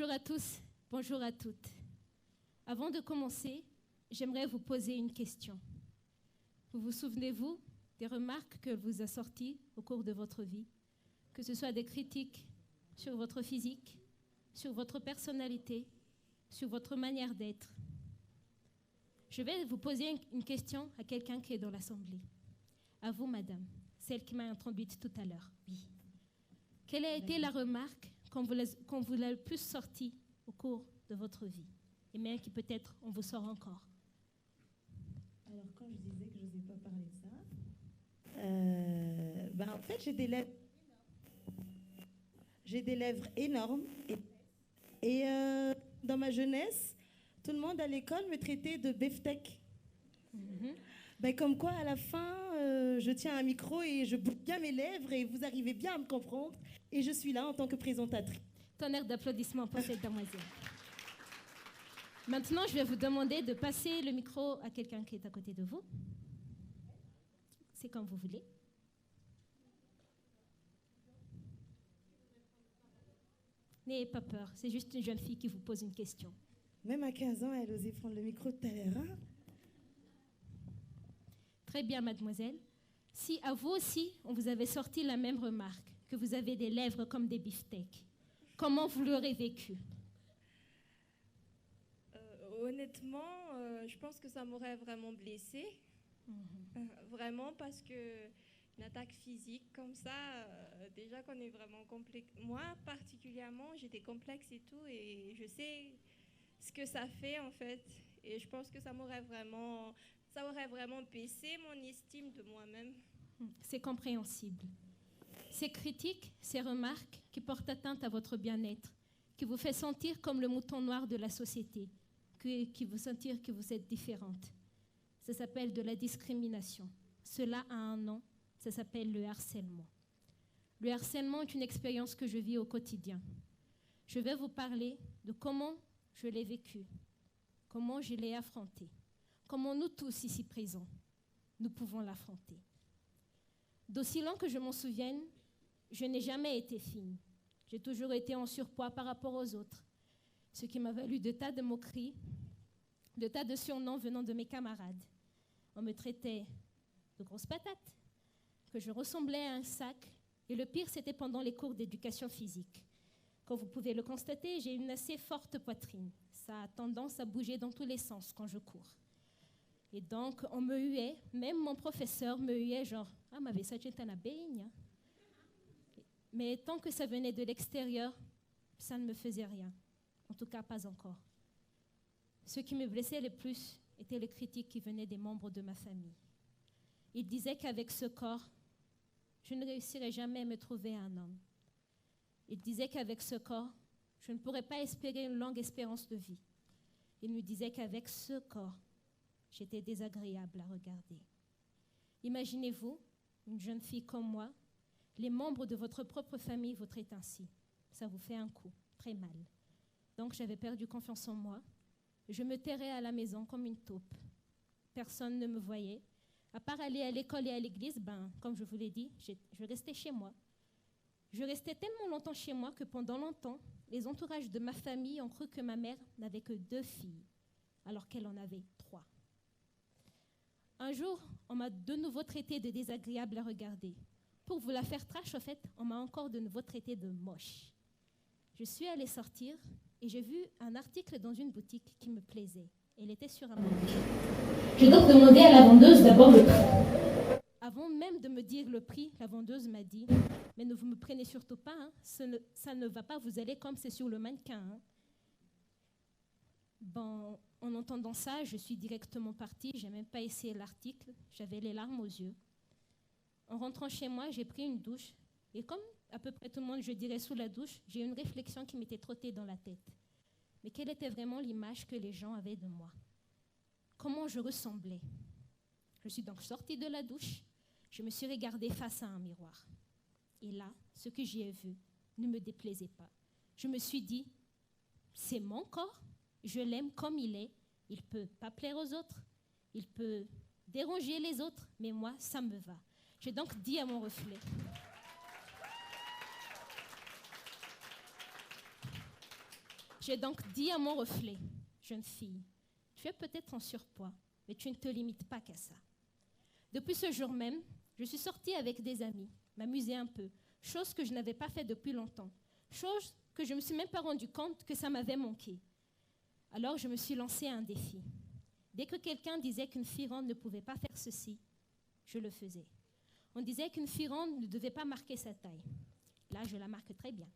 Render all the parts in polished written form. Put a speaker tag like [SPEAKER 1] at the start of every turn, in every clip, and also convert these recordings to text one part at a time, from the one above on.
[SPEAKER 1] Bonjour à tous, bonjour à toutes. Avant de commencer, j'aimerais vous poser une question. Vous souvenez-vous des remarques que vous a sorties au cours de votre vie, que ce soit des critiques sur votre physique, sur votre personnalité, sur votre manière d'être? Je vais vous poser une question à quelqu'un qui est dans l'assemblée. À vous, madame, celle qui m'a introduite tout à l'heure. Oui. Quelle a été la remarque qu'on vous l'a le plus sortie au cours de votre vie? Et même qui peut-être on vous sort encore.
[SPEAKER 2] Alors, quand je disais que je n'osais pas parler de ça, en fait, j'ai des lèvres énormes. Et dans ma jeunesse, tout le monde à l'école me traitait de beefsteak. Comme quoi, à la fin, je tiens un micro et je bouge bien mes lèvres et vous arrivez bien à me comprendre. Et je suis là en tant que présentatrice.
[SPEAKER 1] Tonnerre d'applaudissements pour cette demoiselle. Maintenant, je vais vous demander de passer le micro à quelqu'un qui est à côté de vous. C'est comme vous voulez. N'ayez pas peur, c'est juste une jeune fille qui vous pose une question.
[SPEAKER 2] Même à 15 ans, elle osait prendre le micro tout à l'heure. Hein?
[SPEAKER 1] Très bien, mademoiselle. Si à vous aussi, on vous avait sorti la même remarque, que vous avez des lèvres comme des beefsteaks, comment vous l'aurez vécu?
[SPEAKER 3] Honnêtement, je pense que ça m'aurait vraiment blessée. Vraiment, parce que une attaque physique comme ça, déjà qu'on est vraiment complexe. Moi, particulièrement, j'ai des complexes et tout, et je sais ce que ça fait, en fait. Et je pense que ça aurait vraiment baissé mon estime de moi-même.
[SPEAKER 1] C'est compréhensible. Ces critiques, ces remarques qui portent atteinte à votre bien-être, qui vous fait sentir comme le mouton noir de la société, qui vous sentir que vous êtes différente. Ça s'appelle de la discrimination. Cela a un nom, ça s'appelle le harcèlement. Le harcèlement est une expérience que je vis au quotidien. Je vais vous parler de comment je l'ai vécu, comment je l'ai affronté, comment nous tous ici présents, nous pouvons l'affronter. D'aussi long que je m'en souvienne, je n'ai jamais été fine. J'ai toujours été en surpoids par rapport aux autres, ce qui m'a valu de tas de moqueries, de tas de surnoms venant de mes camarades. On me traitait de grosse patate, que je ressemblais à un sac, et le pire, c'était pendant les cours d'éducation physique. Comme vous pouvez le constater, j'ai une assez forte poitrine. Ça a tendance à bouger dans tous les sens quand je cours. Et donc, on me huait, même mon professeur me huait, genre, « Ah, ma vie, ça tient à la baigne. » Mais tant que ça venait de l'extérieur, ça ne me faisait rien. En tout cas, pas encore. Ce qui me blessait le plus étaient les critiques qui venaient des membres de ma famille. Ils disaient qu'avec ce corps, je ne réussirais jamais à me trouver un homme. Ils disaient qu'avec ce corps, je ne pourrais pas espérer une longue espérance de vie. Ils me disaient qu'avec ce corps, j'étais désagréable à regarder. Imaginez-vous, une jeune fille comme moi, les membres de votre propre famille vous traitent ainsi. Ça vous fait un coup, très mal. Donc j'avais perdu confiance en moi. Je me terrais à la maison comme une taupe. Personne ne me voyait. À part aller à l'école et à l'église, comme je vous l'ai dit, je restais chez moi. Je restais tellement longtemps chez moi que pendant longtemps, les entourages de ma famille ont cru que ma mère n'avait que 2 filles, alors qu'elle en avait 3. Un jour, on m'a de nouveau traité de désagréable à regarder. Pour vous la faire trash, en fait, on m'a encore de nouveau traité de moche. Je suis allée sortir et j'ai vu un article dans une boutique qui me plaisait. Elle était sur un mannequin. J'ai donc demandé à la vendeuse d'abord le prix. Avant même de me dire le prix, la vendeuse m'a dit « Mais ne vous me prenez surtout pas, hein, ça ne va pas vous aller comme c'est sur le mannequin. Hein. » En entendant ça, je suis directement partie. Je n'ai même pas essayé l'article. J'avais les larmes aux yeux. En rentrant chez moi, j'ai pris une douche. Et comme à peu près tout le monde, je dirais, sous la douche, j'ai eu une réflexion qui m'était trottée dans la tête. Mais quelle était vraiment l'image que les gens avaient de moi? Comment je ressemblais? Je suis donc sortie de la douche. Je me suis regardée face à un miroir. Et là, ce que j'y ai vu ne me déplaisait pas. Je me suis dit, c'est mon corps. Je l'aime comme il est. Il ne peut pas plaire aux autres. Il peut déranger les autres. Mais moi, ça me va. J'ai donc dit à mon reflet. J'ai donc dit à mon reflet, jeune fille, tu es peut-être en surpoids, mais tu ne te limites pas qu'à ça. Depuis ce jour même, je suis sortie avec des amis, m'amuser un peu, chose que je n'avais pas fait depuis longtemps, chose que je ne me suis même pas rendu compte que ça m'avait manqué. Alors je me suis lancée à un défi. Dès que quelqu'un disait qu'une fille ronde ne pouvait pas faire ceci, je le faisais. On disait qu'une fille ronde ne devait pas marquer sa taille. Là, je la marque très bien.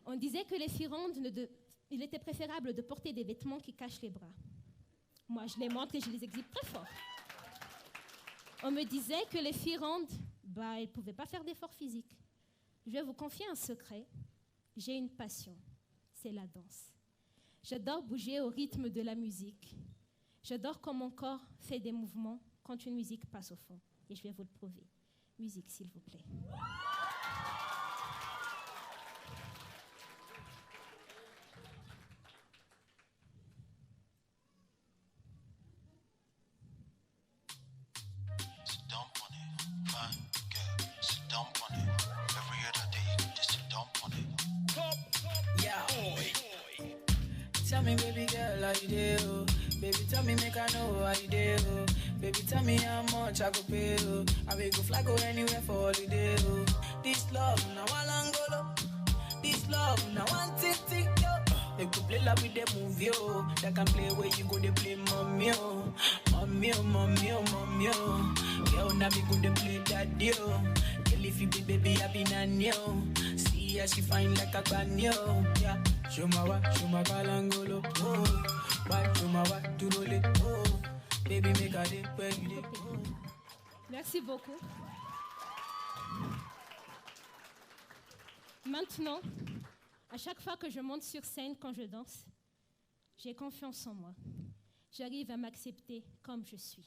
[SPEAKER 1] On disait que les filles rondes, il était préférable de porter des vêtements qui cachent les bras. Moi, je les montre et je les exhibe très fort. On me disait que les filles rondes, elles ne pouvaient pas faire d'efforts physiques. Je vais vous confier un secret. J'ai une passion, c'est la danse. J'adore bouger au rythme de la musique. J'adore quand mon corps fait des mouvements quand une musique passe au fond. Et je vais vous le prouver. Musique, s'il vous plaît.
[SPEAKER 4] Tell me, baby girl, how you do? Baby, tell me, make I know how you do. Baby, tell me how much I go pay. I will go fly, go anywhere for holiday. This love, now one Angola. This love, now one tick, yo. They could play like with the movie, yo. They can play where you go, they play mommy, yo. Mommy, oh, mommy, oh, mommy, oh. Yo, now me go, they play daddy, yo. Girl, if you be baby, I be nanny, yo. See how she fine like a banyo, yeah. Show my balangolo, oh. Why show my what to roll it, oh. Baby, make a day, where you day, oh.
[SPEAKER 1] Merci beaucoup. Maintenant, à chaque fois que je monte sur scène quand je danse, j'ai confiance en moi. J'arrive à m'accepter comme je suis.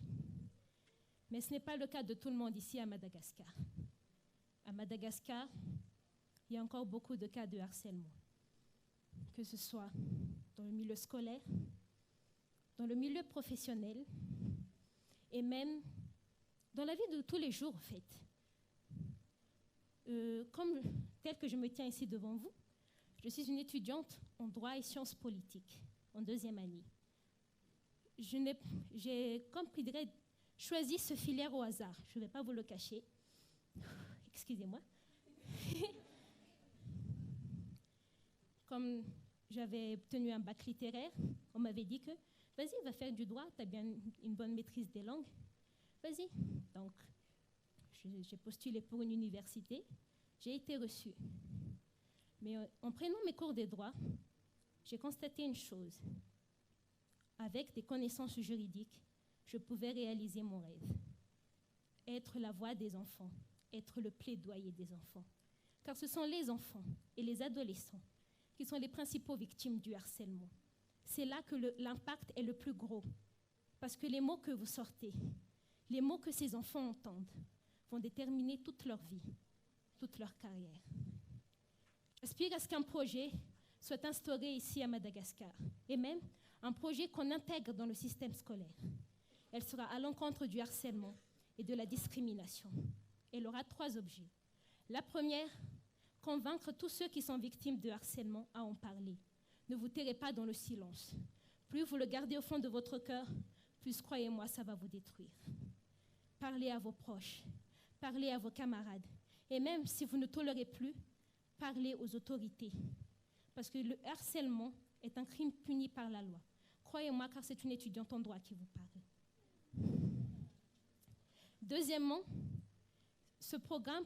[SPEAKER 1] Mais ce n'est pas le cas de tout le monde ici à Madagascar. À Madagascar, il y a encore beaucoup de cas de harcèlement, que ce soit dans le milieu scolaire, dans le milieu professionnel et même dans la vie de tous les jours, en fait. Tel que je me tiens ici devant vous, je suis une étudiante en droit et sciences politiques, en 2e année. J'ai, comme je dirais, choisi ce filière au hasard. Je ne vais pas vous le cacher. Excusez-moi. Comme j'avais obtenu un bac littéraire, on m'avait dit que vas-y, va faire du droit, tu as bien une bonne maîtrise des langues. Vas-y. Donc, j'ai postulé pour une université, j'ai été reçue. Mais en prenant mes cours de droit, j'ai constaté une chose. Avec des connaissances juridiques, je pouvais réaliser mon rêve. Être la voix des enfants, être le plaidoyer des enfants. Car ce sont les enfants et les adolescents qui sont les principaux victimes du harcèlement. C'est là que l'impact est le plus gros. Parce que les mots que vous sortez, les mots que ces enfants entendent, vont déterminer toute leur vie, toute leur carrière. J'aspire à ce qu'un projet soit instauré ici à Madagascar, et même un projet qu'on intègre dans le système scolaire. Elle sera à l'encontre du harcèlement et de la discrimination. Elle aura 3 objets. La première, convaincre tous ceux qui sont victimes de harcèlement à en parler. Ne vous tairez pas dans le silence. Plus vous le gardez au fond de votre cœur, plus, croyez-moi, ça va vous détruire. Parlez à vos proches, parlez à vos camarades. Et même si vous ne tolérez plus, parlez aux autorités. Parce que le harcèlement est un crime puni par la loi. Croyez-moi, car c'est une étudiante en droit qui vous parle. Deuxièmement, ce programme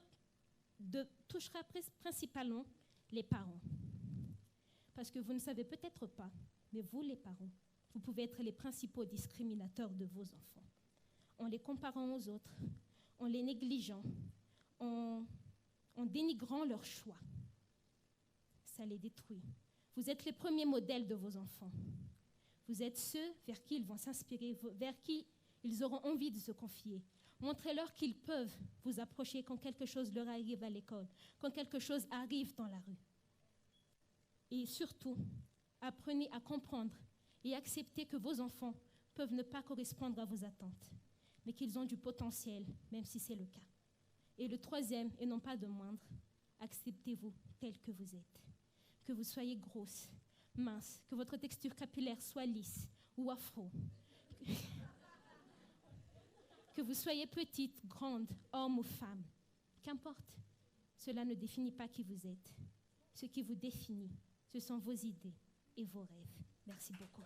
[SPEAKER 1] touchera principalement les parents. Parce que vous ne savez peut-être pas, mais vous, les parents, vous pouvez être les principaux discriminateurs de vos enfants. En les comparant aux autres, en les négligeant, en dénigrant leur choix. Ça les détruit. Vous êtes les premiers modèles de vos enfants. Vous êtes ceux vers qui ils vont s'inspirer, vers qui ils auront envie de se confier. Montrez-leur qu'ils peuvent vous approcher quand quelque chose leur arrive à l'école, quand quelque chose arrive dans la rue. Et surtout, apprenez à comprendre et accepter que vos enfants peuvent ne pas correspondre à vos attentes, mais qu'ils ont du potentiel, même si c'est le cas. Et le troisième, et non pas de moindre, acceptez-vous tel que vous êtes. Que vous soyez grosse, mince, que votre texture capillaire soit lisse ou afro, que vous soyez petite, grande, homme ou femme, qu'importe, cela ne définit pas qui vous êtes. Ce qui vous définit, ce sont vos idées et vos rêves. Merci beaucoup.